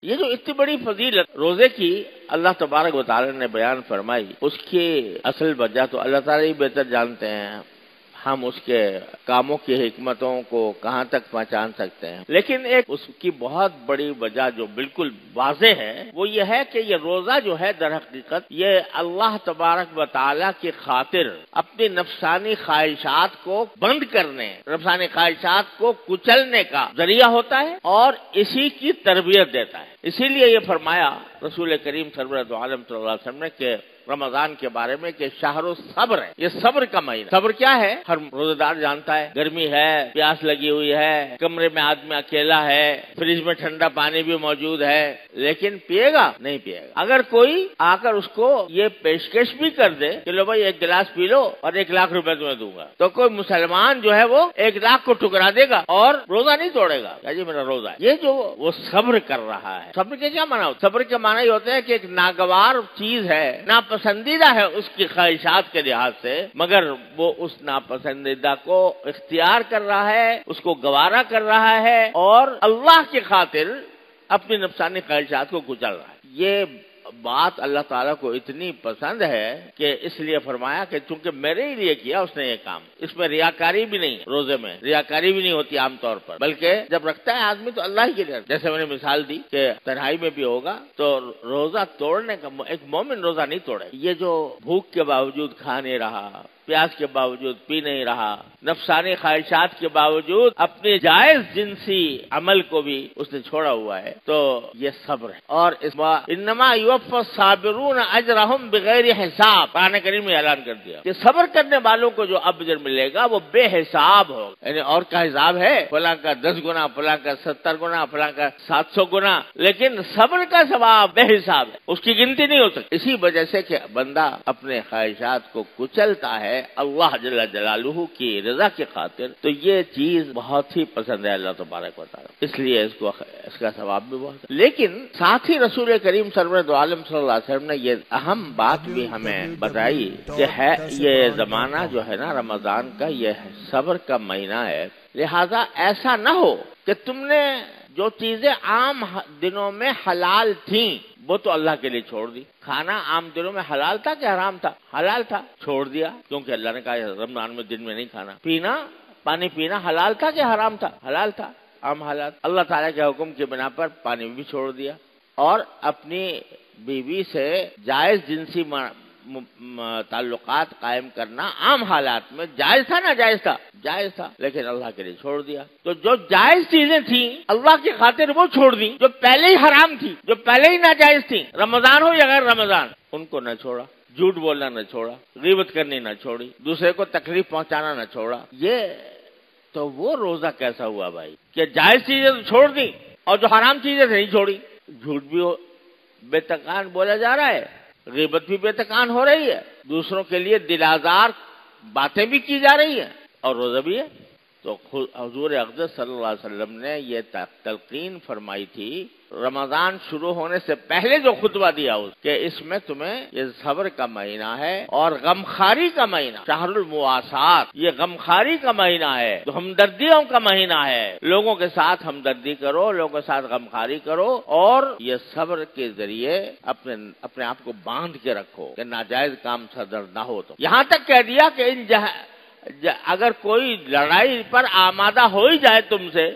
یہ جو اتنی بڑی فضیلت روزے کی اللہ تبارک و تعالی نے بیان فرمائی، اس کی اصل وجہ تو اللہ تعالی ہی بہتر جانتے ہیں، ہم اس کے کاموں کی حکمتوں کو کہاں تک پہچان سکتے ہیں، لیکن ایک اس کی بہت بڑی وجہ جو بالکل واضح ہے وہ یہ ہے کہ یہ روزہ جو ہے در حقیقت یہ اللہ تبارک و تعالی کی خاطر اپنی نفسانی خواہشات کو بند کرنے، نفسانی خواہشات کو کچلنے کا ذریعہ ہوتا ہے اور اسی کی تربیت دیتا ہے۔ اسی لیے یہ فرمایا رسول کریم سرورت عالم صلی اللہ علیہ وسلم نے کہ رمضان کے بارے میں کہ شہر الصبر ہے، یہ صبر کا مہینہ۔ صبر کیا ہے؟ ہر روزہ دار جانتا ہے، گرمی ہے، پیاس لگی ہوئی ہے، کمرے میں آدمی اکیلا ہے، فریج میں ٹھنڈا پانی بھی موجود ہے، لیکن پیے گا نہیں پیے گا۔ اگر کوئی آ کر اس کو یہ پیشکش بھی کر دے کہ لو بھائی 1 گلاس پی لو اور 1 لاکھ روپے تمہیں دوں گا، تو کوئی مسلمان جو ہے وہ 1 لاکھ کو ٹکرا دے گا اور روزہ نہیں توڑے گا، جی میرا روزہ ہے۔ یہ جو وہ صبر کر رہا ہے، صبر کے کیا معنی ہوتا ہے؟ صبر کے معنی یہ ہوتا ہے کہ ایک ناگوار چیز ہے، ناپسندیدہ ہے اس کی خواہشات کے لحاظ سے، مگر وہ اس ناپسندیدہ کو اختیار کر رہا ہے، اس کو گوارا کر رہا ہے اور اللہ کی خاطر اپنی نفسانی خواہشات کو کچل رہا ہے۔ یہ بات اللہ تعالیٰ کو اتنی پسند ہے کہ اس لیے فرمایا کہ چونکہ میرے ہی لیے کیا اس نے یہ کام، اس میں ریاکاری بھی نہیں ہے، روزے میں ریاکاری بھی نہیں ہوتی عام طور پر، بلکہ جب رکھتا ہے آدمی تو اللہ ہی کے لیے۔ جیسے میں نے مثال دی کہ تنہائی میں بھی ہوگا تو روزہ توڑنے کا، ایک مومن روزہ نہیں توڑے، یہ جو بھوک کے باوجود کھا نہیں رہا، پیاس کے باوجود پی نہیں رہا، نفسانی خواہشات کے باوجود اپنے جائز جنسی عمل کو بھی اس نے چھوڑا ہوا ہے، تو یہ صبر ہے۔ اور انما یوفی الصابرون اجرهم بغیر حساب، قرآن کریم میں اعلان کر دیا کہ صبر کرنے والوں کو جو اجر ملے گا وہ بے حساب ہوگا، یعنی اور کا حساب ہے فلاں کا 10 گنا، فلاں کا 70 گنا، فلاں کا 700 گنا، لیکن صبر کا ثواب بے حساب ہے، اس کی گنتی نہیں ہو سکتی۔ اسی وجہ سے کہ بندہ اپنے خواہشات کو کچلتا ہے اللہ جل جلالہ کی رضا کی خاطر، تو یہ چیز بہت ہی پسند ہے اللہ تبارک و تعالی، اس لیے اس کا ثواب بھی بہت ہے۔ لیکن ساتھ ہی رسول کریم سرورت عالم صلی اللہ علیہ وسلم نے یہ اہم بات بھی ہمیں بتائی کہ ہے یہ زمانہ جو ہے نا رمضان کا، یہ صبر کا مہینہ ہے، لہذا ایسا نہ ہو کہ تم نے جو چیزیں عام دنوں میں حلال تھیں وہ تو اللہ کے لیے چھوڑ دی۔ کھانا عام دنوں میں حلال تھا کہ حرام تھا؟ حلال تھا، چھوڑ دیا کیونکہ اللہ نے کہا رمضان میں دن میں نہیں کھانا۔ پانی پینا حلال تھا کہ حرام تھا؟ حلال تھا، عام حالات۔ اللہ تعالیٰ کے حکم کی بنا پر پانی بھی چھوڑ دیا، اور اپنی بیوی سے جائز جنسی تعلقات قائم کرنا عام حالات میں جائز تھا نا؟ جائز تھا، جائز تھا، لیکن اللہ کے لیے چھوڑ دیا۔ تو جو جائز چیزیں تھیں اللہ کی خاطر وہ چھوڑ دی، جو پہلے ہی حرام تھی، جو پہلے ہی ناجائز تھی، رمضان ہو یا غیر رمضان، ان کو نہ چھوڑا، جھوٹ بولنا نہ چھوڑا، غیبت کرنی نہ چھوڑی، دوسرے کو تکلیف پہنچانا نہ چھوڑا۔ یہ تو وہ روزہ کیسا ہوا بھائی کہ جائز چیزیں تو چھوڑ دی اور جو حرام چیزیں نہیں چھوڑی۔ جھوٹ بھی بے تکان بولا جا رہا ہے، غیبت بھی بے تکان ہو رہی ہے، دوسروں کے لیے دل آزار باتیں بھی کی جا رہی ہیں، اور روزہ بھی ہے۔ تو حضور اقدس صلی اللہ علیہ وسلم نے یہ تلقین فرمائی تھی رمضان شروع ہونے سے پہلے جو خطبہ دیا کہ اس میں تمہیں یہ صبر کا مہینہ ہے اور غمخواری کا مہینہ، شہر المواسات، یہ غمخواری کا مہینہ ہے، تو ہمدردیوں کا مہینہ ہے، لوگوں کے ساتھ ہمدردی کرو، لوگوں کے ساتھ غمخواری کرو، اور یہ صبر کے ذریعے اپنے آپ کو باندھ کے رکھو کہ ناجائز کام صدر نہ ہو۔ تو یہاں تک کہہ دیا کہ اگر کوئی لڑائی پر آمادہ ہو ہی جائے تم سے،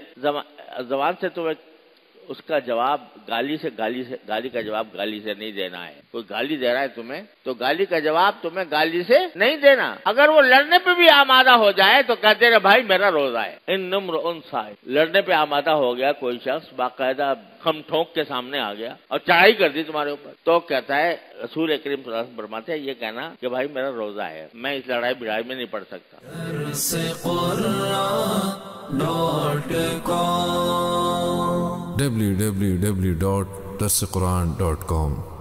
زبان سے تمہیں اس کا جواب گالی کا جواب گالی سے نہیں دینا ہے۔ کوئی گالی دے رہا ہے تمہیں تو گالی کا جواب تمہیں گالی سے نہیں دینا۔ اگر وہ لڑنے پہ بھی آمادہ ہو جائے تو کہتے رہے بھائی میرا روزہ ہے۔ ان امرؤ صائم، لڑنے پہ آمادہ ہو گیا کوئی شخص، باقاعدہ خم ٹھونک کے سامنے آ گیا اور چڑھائی کر دی تمہارے اوپر، تو کہتا ہے رسول کریم صلی اللہ علیہ وسلم فرماتے ہیں یہ کہنا کہ بھائی میرا روزہ ہے، میں اس لڑائی بڑائی میں نہیں پڑھ سکتا۔ www.darsequran.com